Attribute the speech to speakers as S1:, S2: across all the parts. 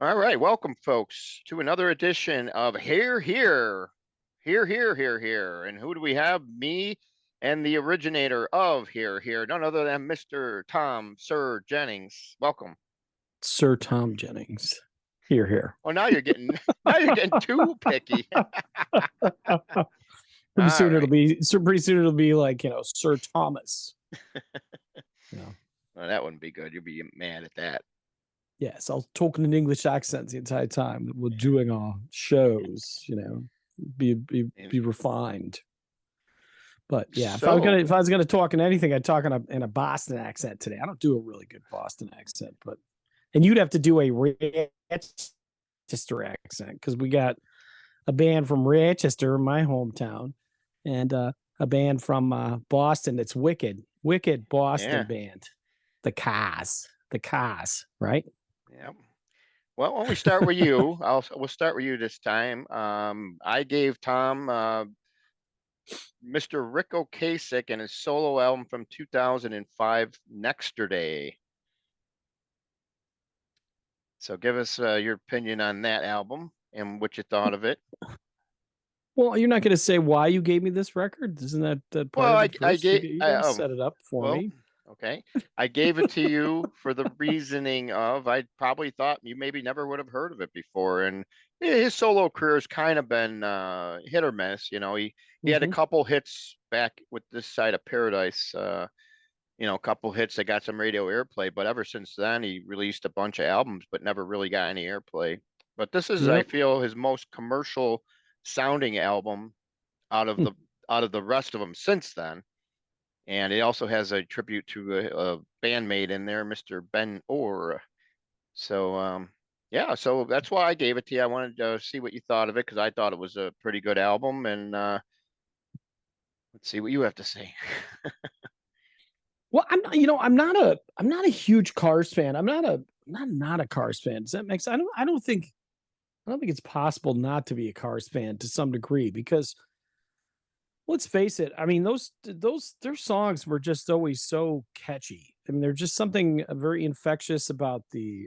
S1: All right, welcome, folks, to another edition of Here. And who do we have? Me and the originator of Here, none other than Mr. Tom Sir Jennings. Welcome.
S2: Sir Thom Jennings. Here, here.
S1: Oh, now you're getting now you're getting too picky.
S2: Pretty
S1: All
S2: soon it'll
S1: right.
S2: be pretty soon it'll be like, Sir Thomas. You know.
S1: Well, that wouldn't be good. You'd be mad at that.
S2: Yes, I'll talk in an English accent the entire time that we're doing our shows, be refined. But yeah,
S1: So,
S2: if I was gonna talk in anything, I'd talk in a Boston accent today. I don't do a really good Boston accent, and you'd have to do a Rochester accent because we got a band from Rochester, my hometown, and a band from Boston that's wicked Boston
S1: yeah,
S2: band, the Cars, right?
S1: yeah. Well, when we start with you, we'll start with you this time. I gave Tom Mr. Rick Ocasek and his solo album from 2005, Nexterday. So give us your opinion on that album and what you thought of it.
S2: Well, you're not going to say why you gave me this record, isn't that part
S1: Well,
S2: of
S1: I,
S2: it
S1: I
S2: first?
S1: gave,
S2: You got to set it up for
S1: well,
S2: me.
S1: okay. I gave it to you for the reasoning of I probably thought you maybe never would have heard of it before. And his solo career has kind of been hit or miss. He had a
S2: Mm-hmm.
S1: couple hits back with this side of Paradise. A couple hits that got some radio airplay, but ever since then he released a bunch of albums, but never really got any airplay. But this is, I
S2: Yep.
S1: feel, his most commercial sounding album out of
S2: Hmm.
S1: the out of the rest of them since then. And it also has a tribute to a bandmate in there, Mr. Ben Orr. So yeah, so that's why I gave it to you. I wanted to see what you thought of it because I thought it was a pretty good album, and let's see what you have to say.
S2: Well, I'm not a huge Cars fan. I'm not a Cars fan. Does that make sense? I don't think it's possible not to be a Cars fan to some degree because let's face it. I mean, those their songs were just always so catchy. I mean, they're just something very infectious about the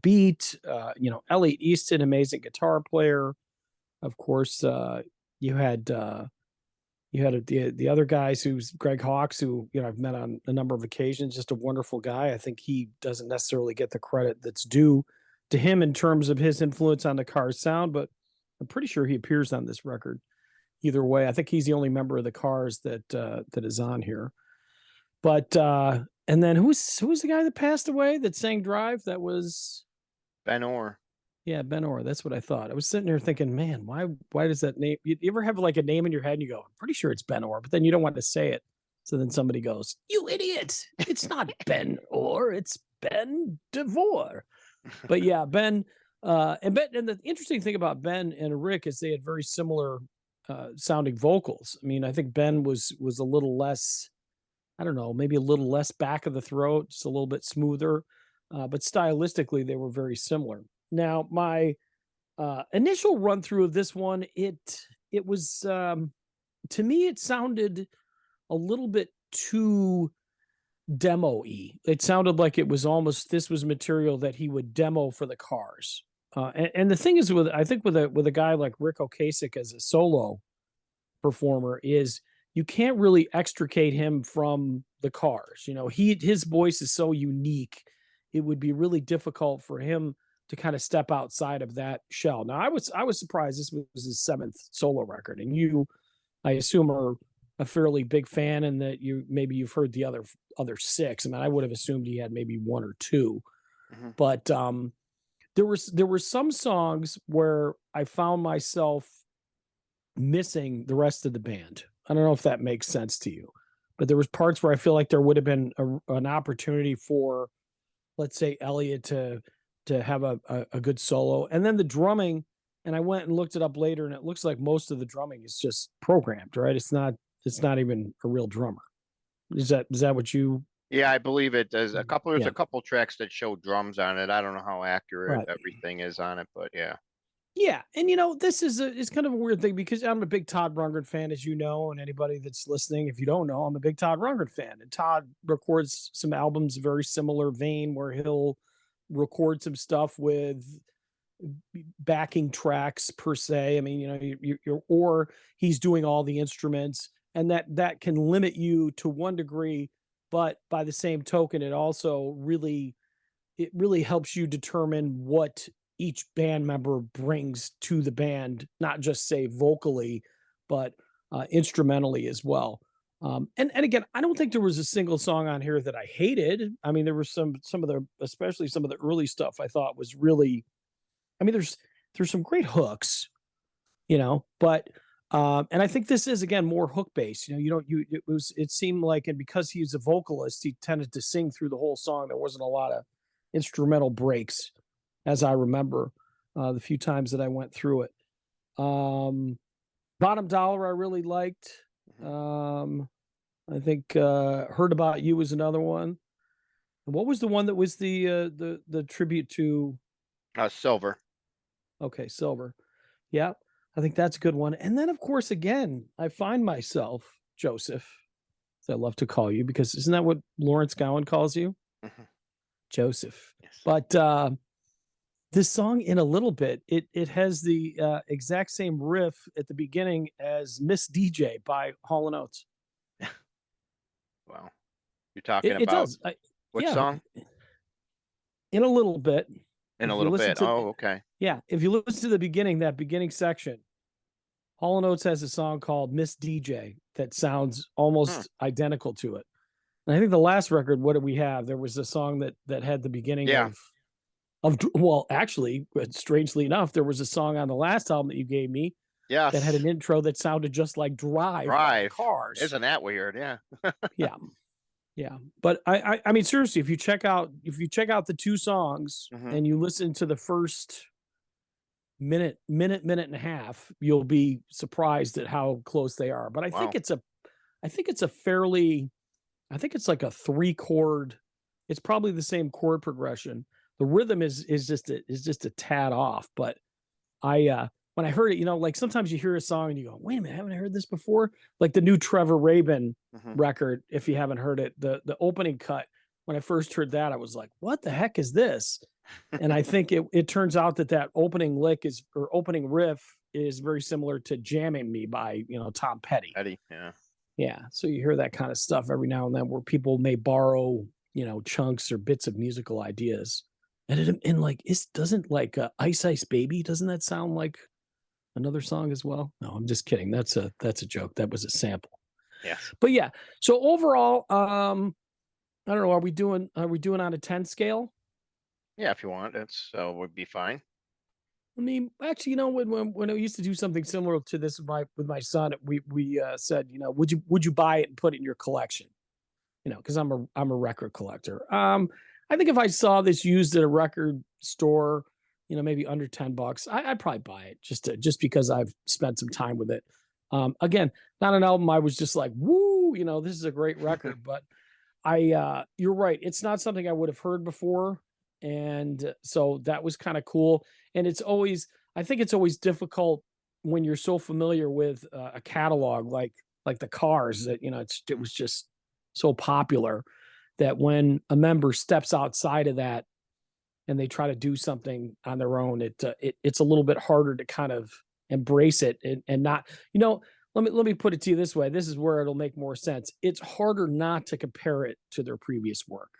S2: beat. Elliot Easton, amazing guitar player. Of course, you had the other guys who's Greg Hawkes, who I've met on a number of occasions. Just a wonderful guy. I think he doesn't necessarily get the credit that's due to him in terms of his influence on the Cars sound, but I'm pretty sure he appears on this record. Either way, I think he's the only member of the Cars that is on here. But and then who's the guy that passed away that sang Drive? That was
S1: Ben Orr.
S2: yeah, Ben Orr. That's what I thought. I was sitting there thinking, man, why does that name? You ever have like a name in your head and you go, I'm pretty sure it's Ben Orr, but then you don't want to say it. So then somebody goes, you idiot! It's not Ben Orr, it's Ben DeVore. But yeah, and the interesting thing about Ben and Rick is they had very similar sounding vocals. I mean, I think Ben was a little less, I don't know, maybe a little less back of the throat, just a little bit smoother, but stylistically they were very similar. Now, my initial run through of this one, it was to me it sounded a little bit too demo-y. It sounded like it was almost this was material that he would demo for the Cars. And the thing is I think with a guy like Rick Ocasek as a solo performer is you can't really extricate him from the Cars. His voice is so unique. It would be really difficult for him to kind of step outside of that shell. Now, I was surprised this was his seventh solo record, and I assume, are a fairly big fan, and that you've heard the other six. I mean, I would have assumed he had maybe one or two,
S1: Mm-hmm.
S2: but there were some songs where I found myself missing the rest of the band. I don't know if that makes sense to you, but there was parts where I feel like there would have been an opportunity for, let's say, Elliot to have a good solo, and then the drumming. And I went and looked it up later, and it looks like most of the drumming is just programmed, right? It's not even a real drummer. Is that what you?
S1: Yeah, I believe it. There's
S2: Yeah,
S1: a couple tracks that show drums on it. I don't know how accurate
S2: right.
S1: everything is on it, but yeah.
S2: Yeah, and this is kind of a weird thing because I'm a big Todd Rundgren fan, as you know, and anybody that's listening, if you don't know, I'm a big Todd Rundgren fan. And Todd records some albums very similar vein where he'll record some stuff with backing tracks per se. I mean, or he's doing all the instruments, and that can limit you to one degree. But by the same token, it really helps you determine what each band member brings to the band, not just say vocally, but instrumentally as well. And again, I don't think there was a single song on here that I hated. I mean, there were some of the, especially some of the early stuff I thought was really. I mean, there's some great hooks, but and I think this is again more hook based. You don't you it seemed like, and because he's a vocalist, he tended to sing through the whole song. There wasn't a lot of instrumental breaks, as I remember the few times that I went through it. Bottom Dollar I really liked. I think Heard About You was another one. And what was the one that was the tribute to?
S1: Silver.
S2: Okay, Silver. Yeah, I think that's a good one. And then, of course, again, I find myself, Joseph, as I love to call you, because isn't that what Lawrence Gowan calls you?
S1: Mhm.
S2: Joseph.
S1: Yes.
S2: But this song, in a little bit, it has the exact same riff at the beginning as Miss DJ by Hall & Oates.
S1: Wow. You're talking
S2: It
S1: about
S2: does.
S1: what
S2: Yeah,
S1: song?
S2: in a little bit.
S1: In a
S2: If you
S1: little
S2: listen
S1: bit.
S2: to,
S1: Oh, okay.
S2: yeah, if you listen to the beginning, that beginning section, Hall & Oates has a song called Miss DJ that sounds
S1: Hmm.
S2: almost identical to it. And I think the last record, what did we have? There was a song that had the beginning
S1: Yeah.
S2: of well, actually, strangely enough, there was a song on the last album that you gave me that had
S1: Yes.
S2: an intro that sounded just like Drive by the
S1: Drive.
S2: Cars.
S1: Isn't that weird? Yeah.
S2: Yeah. Yeah. But I mean, seriously, if you check out the two songs
S1: Hmm.
S2: and you listen to the first minute and a half, you'll be surprised at how close they are. But
S1: Wow.
S2: I think it's a fairly, I think it's like a three chord. It's probably the same chord progression. The rhythm is just a tad off, but when I heard it, like sometimes you hear a song and you go, "Wait a minute, haven't I heard this before?" Like the new Trevor Rabin
S1: Hmm.
S2: record. If you haven't heard it, the opening cut. When I first heard that, I was like, "What the heck is this?" And I think it turns out that opening lick is, or opening riff, is very similar to "Jamming Me" by Tom Petty.
S1: Eddie. Yeah.
S2: Yeah, so you hear that kind of stuff every now and then where people may borrow, chunks or bits of musical ideas. And like, it doesn't like Ice Ice Baby, doesn't that sound like another song as well? No, I'm just kidding. That's a joke. That was a sample.
S1: Yes.
S2: But yeah, so overall, I don't know, are we doing on a 10 scale?
S1: Yeah. If you want, that's would be fine.
S2: I mean, actually, when I used to do something similar to this with my son, we said, would you buy it and put it in your collection? Because I'm a record collector. I think if I saw this used at a record store, maybe under $10, I'd probably buy it just because I've spent some time with it. Again, not an album I was just like, woo, this is a great record, but you're right, it's not something I would have heard before, and so that was kind of cool. And I think it's always difficult when you're so familiar with a catalog like the Cars, that it was just so popular, that when a member steps outside of that and they try to do something on their own, it's a little bit harder to kind of embrace it, and not, let me put it to you this way. This is where it'll make more sense. It's harder not to compare it to their previous work.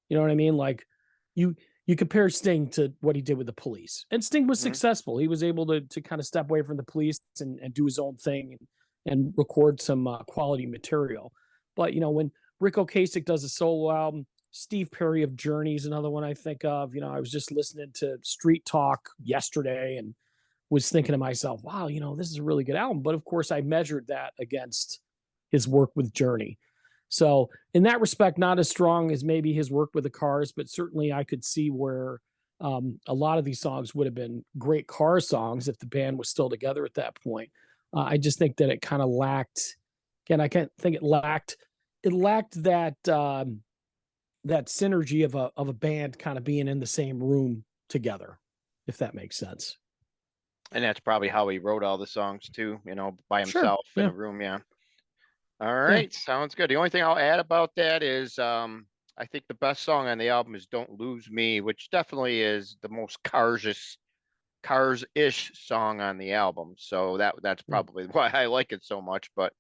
S2: You know what I mean? Like, you you compare Sting to what he did with the Police, and Sting was
S1: Hmm.
S2: successful. He was able to kind of step away from the Police and do his own thing, and record some quality material. But when Rick Ocasek does a solo album, Steve Perry of Journey is another one I think of. I was just listening to Street Talk yesterday and was thinking to myself, wow, this is a really good album. But of course, I measured that against his work with Journey. So in that respect, not as strong as maybe his work with the Cars, but certainly I could see where a lot of these songs would have been great Cars songs if the band was still together at that point. I just think that it kind of lacked. Again, I can't think it lacked. It lacked that synergy of a band kind of being in the same room together, if that makes sense.
S1: And that's probably how he wrote all the songs too. By
S2: Sure.
S1: himself in
S2: Yeah.
S1: a room. Yeah. All
S2: Yeah.
S1: right. Sounds good. The only thing I'll add about that is, I think the best song on the album is "Don't Lose Me," which definitely is the most Carsish Cars-ish song on the album. So that's
S2: Hmm.
S1: probably why I like it so much. But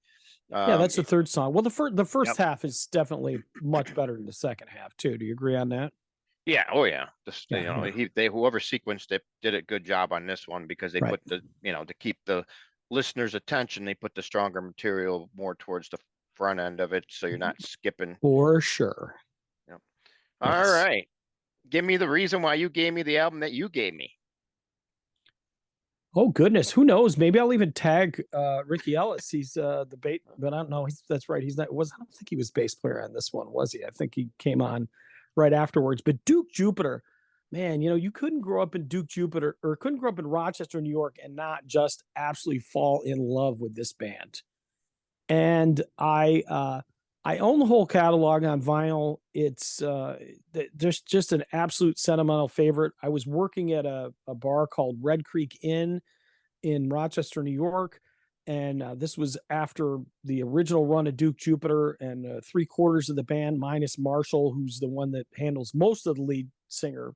S2: Yeah, that's the
S1: it,
S2: third song. Well, the first
S1: yep.
S2: half is definitely much better than the second half too. Do you agree on that?
S1: Yeah, oh yeah. Just
S2: Yeah, yeah,
S1: whoever sequenced it did a good job on this one because they
S2: right.
S1: put the to keep the listener's attention, they put the stronger material more towards the front end of it, so you're not skipping.
S2: For sure.
S1: Yep. All
S2: Yes.
S1: right. Give me the reason why you gave me the album that you gave me.
S2: Oh goodness, who knows? Maybe I'll even tag Ricky Ellis. He's the bait, but I don't know. That's right. He's not. Was I don't think he was bass player on this one, was he? I think he came on right afterwards. But Duke Jupiter, man, you couldn't grow up in Duke Jupiter or couldn't grow up in Rochester, New York, and not just absolutely fall in love with this band. And I own the whole catalog on vinyl. It's just an absolute sentimental favorite. I was working at a bar called Red Creek Inn in Rochester, New York. And this was after the original run of Duke Jupiter, and three-quarters of the band, minus Marshall, who's the one that handles most of the lead singer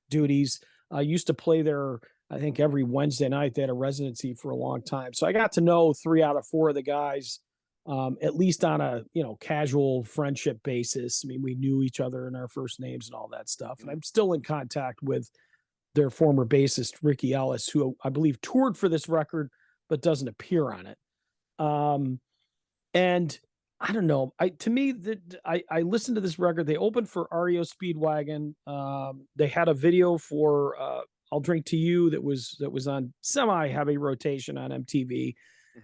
S2: duties, used to play there, I think, every Wednesday night. They had a residency for a long time. So I got to know three out of four of the guys, at least on a casual friendship basis. I mean, we knew each other and our first names and all that stuff. And I'm still in contact with their former bassist Ricky Ellis, who I believe toured for this record but doesn't appear on it. Um, and I don't know. To me, I listened to this record. They opened for REO Speedwagon. They had a video for "I'll Drink to You" that was on semi heavy rotation on MTV,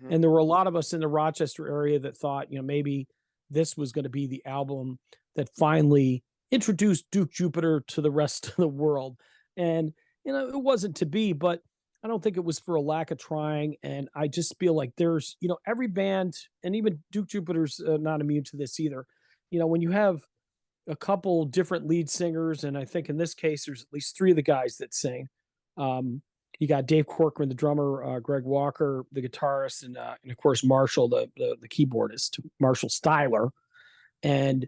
S1: Hmm.
S2: and there were a lot of us in the Rochester area that thought, maybe this was going to be the album that finally introduced Duke Jupiter to the rest of the world. And, it wasn't to be, but I don't think it was for a lack of trying. And I just feel like there's, every band, and even Duke Jupiter's not immune to this either. When you have a couple different lead singers, and I think in this case, there's at least three of the guys that sing. Um, you got Dave Corcoran, the drummer, Greg Walker, the guitarist, and of course Marshall, the keyboardist, Marshall Styler. And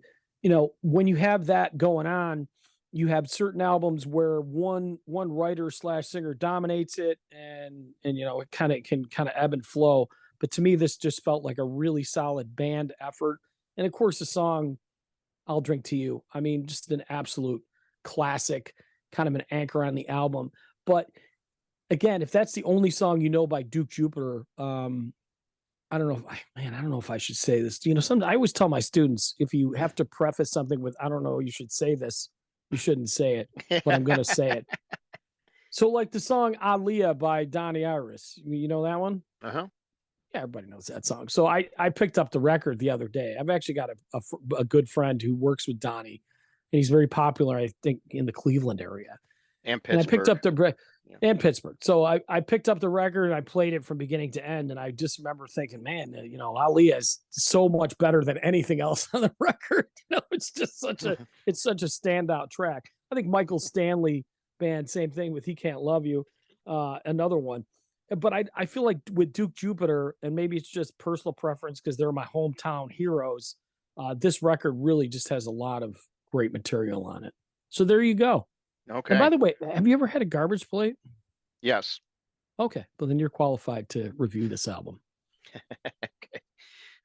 S2: when you have that going on, you have certain albums where one writer slash singer dominates it, and it can kind of ebb and flow. But to me, this just felt like a really solid band effort. And of course, the song "I'll Drink to You," I mean, just an absolute classic, kind of an anchor on the album. But again, if that's the only song by Duke Jupiter, I don't know I don't know if I should say this. I always tell my students, if you have to preface something with "I don't know, you should say this," you shouldn't say it, but I'm going to say it. So, like the song "Aaliyah" by Donny Iris, you know that one?
S1: Uh-huh.
S2: Yeah, everybody knows that song. So I picked up the record the other day. I've actually got a good friend who works with Donny, and he's very popular, I think, in the Cleveland area.
S1: And
S2: And I picked
S1: Pittsburgh.
S2: up the
S1: Yeah.
S2: and Pittsburgh. So I picked up the record and I played it from beginning to end. And I just remember thinking, man, Aaliyah is so much better than anything else on the record. It's just such a standout track. I think Michael Stanley band, same thing with "He Can't Love You," another one. But I feel like with Duke Jupiter, and maybe it's just personal preference because they're my hometown heroes. This record really just has a lot of great material on it. So there you go. And by
S1: Okay.
S2: the way, have you ever had a garbage plate?
S1: Yes.
S2: Okay, well then you're qualified to review this album.
S1: Okay.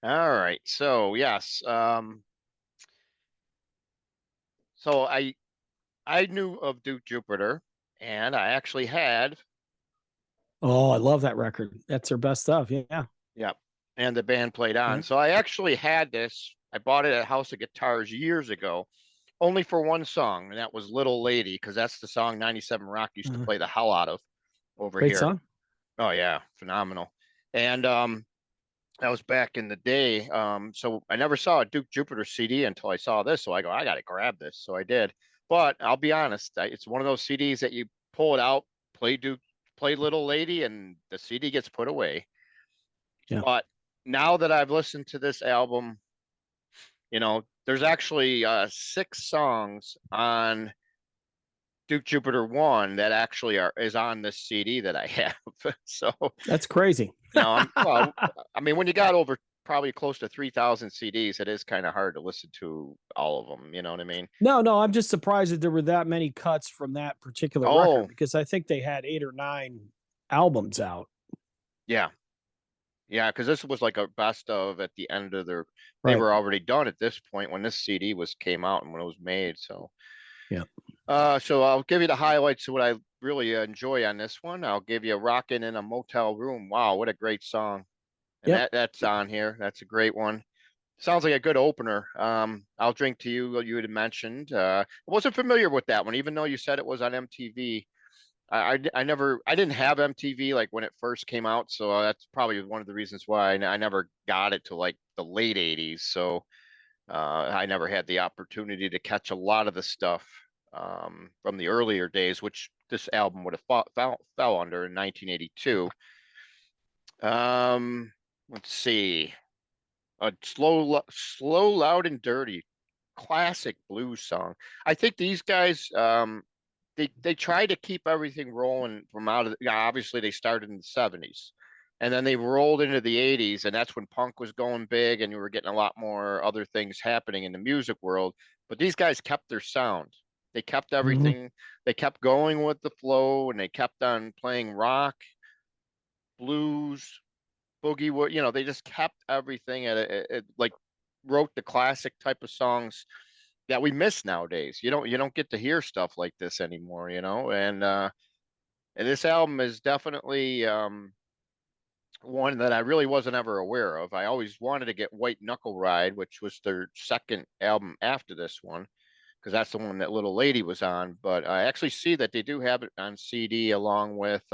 S1: All right. So yes. So I knew of Duke Jupiter, and I actually had.
S2: Oh, I love that record. That's their best stuff. Yeah,
S1: Yep. And the band played on.
S2: yeah.
S1: So I actually had this. I bought it at House of Guitars years ago, only for one song, and that was Little Lady, because that's the song 97 Rock used to
S2: Uh,
S1: play the hell out of over
S2: Great
S1: here.
S2: song.
S1: Oh yeah, phenomenal. And that was back in the day. So I never saw a Duke Jupiter CD until I saw this. So I go, I gotta grab this. So I did. But I'll be honest, it's one of those CDs that you pull it out, play Duke, play Little Lady, and the CD gets put away.
S2: Yeah,
S1: But now that I've listened to this album, there's actually six songs on Duke Jupiter One that actually is on this CD that I have. So
S2: that's crazy.
S1: I'm well. I mean, when you got over probably close to 3,000 CDs. It is kind of hard to listen to all of them. You know what I mean?
S2: No, I'm just surprised that there were that many cuts from that particular record
S1: Oh,
S2: because I think they had 8 or 9 albums out.
S1: yeah. Yeah, because this was like a best of at the end of their. They
S2: Right.
S1: were already done at this point when this CD was came out and when it was made. So,
S2: Yeah.
S1: so I'll give you the highlights of what I really enjoy on this one. I'll give you "Rockin' in a Motel Room." Wow, what a great song! And
S2: Yep.
S1: that's on here. That's a great one. Sounds like a good opener. "I'll Drink to You," you had mentioned. I wasn't familiar with that one, even though you said it was on MTV. I never I didn't have MTV like when it first came out, so that's probably one of the reasons why I never got it to like the late '80s. So I never had the opportunity to catch a lot of the stuff from the earlier days, which this album would have fell under in 1982. Um, let's see, a slow, loud and dirty, classic blues song. I think these guys they try to keep everything rolling from out of yeah, obviously they started in the 70s and then they rolled into the 80s, and that's when punk was going big and you were getting a lot more other things happening in the music world. But these guys kept their sound. They kept
S2: Hmm.
S1: everything. They kept going with the flow, and they kept on playing rock, blues, boogie wood. They just kept everything like wrote the classic type of songs that we miss nowadays. You don't get to hear stuff like this anymore, and this album is definitely one that I really wasn't ever aware of. I always wanted to get White Knuckle Ride, which was their second album after this one, because that's the one that Little Lady was on. But I actually see that they do have it on CD along with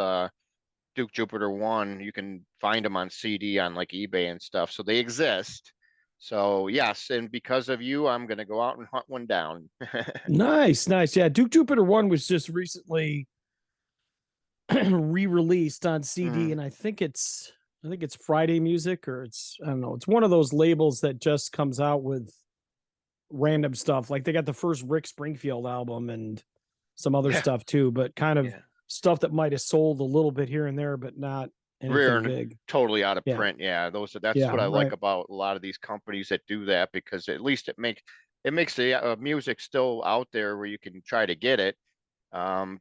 S1: Duke Jupiter 1. You can find them on CD on like eBay and stuff. So they exist. So yes, and because of you, I'm gonna go out and hunt one down.
S2: Nice, nice. Yeah, Duke Jupiter One was just recently re-released on CD,
S1: Mm.
S2: and I think it's Friday Music, or it's I don't know. It's one of those labels that just comes out with random stuff. Like they got the first Rick Springfield album and some other
S1: Yeah,
S2: stuff too, but kind of
S1: yeah.
S2: stuff that might have sold a little bit here and there, but not
S1: Rare
S2: anything
S1: and
S2: big.
S1: totally out of
S2: Yeah,
S1: print. Yeah, that's
S2: yeah,
S1: what I like
S2: right.
S1: about a lot of these companies that do that, because at least it makes the music still out there where you can try to get it. And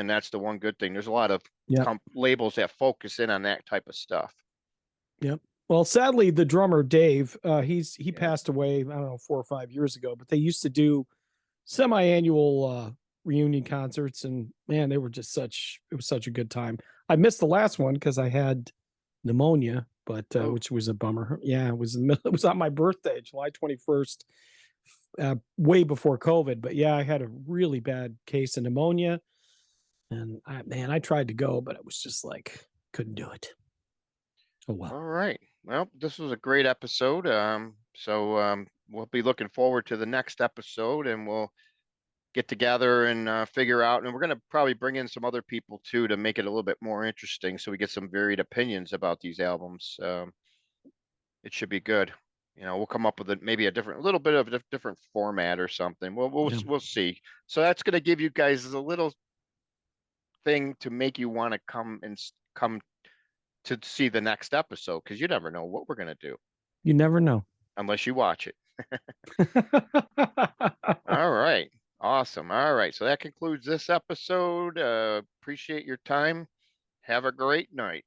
S1: that's the one good thing. There's a lot of
S2: Yep,
S1: labels that focus in on that type of stuff.
S2: yep. Well, sadly, the drummer Dave, he
S1: Yeah.
S2: passed away. I don't know 4 or 5 years ago, but they used to do semi-annual reunion concerts, and man, they were just such it was such a good time. I missed the last one because I had pneumonia, but
S1: Oh,
S2: which was a bummer. Yeah, it was on my birthday, July 21st, way before COVID. But yeah, I had a really bad case of pneumonia, and I tried to go, but it was just like couldn't do it. Oh well.
S1: all right. Well, this was a great episode. So we'll be looking forward to the next episode, and we'll get together and figure out. And we're going to probably bring in some other people too to make it a little bit more interesting, so we get some varied opinions about these albums. It should be good. We'll come up with maybe a little bit of a different format or something. We'll
S2: Yeah.
S1: we'll see. So that's going to give you guys a little thing to make you want to come to see the next episode, because you never know what we're going to do
S2: You never know.
S1: unless you watch it. All right. Awesome. All right. So that concludes this episode. Appreciate your time. Have a great night.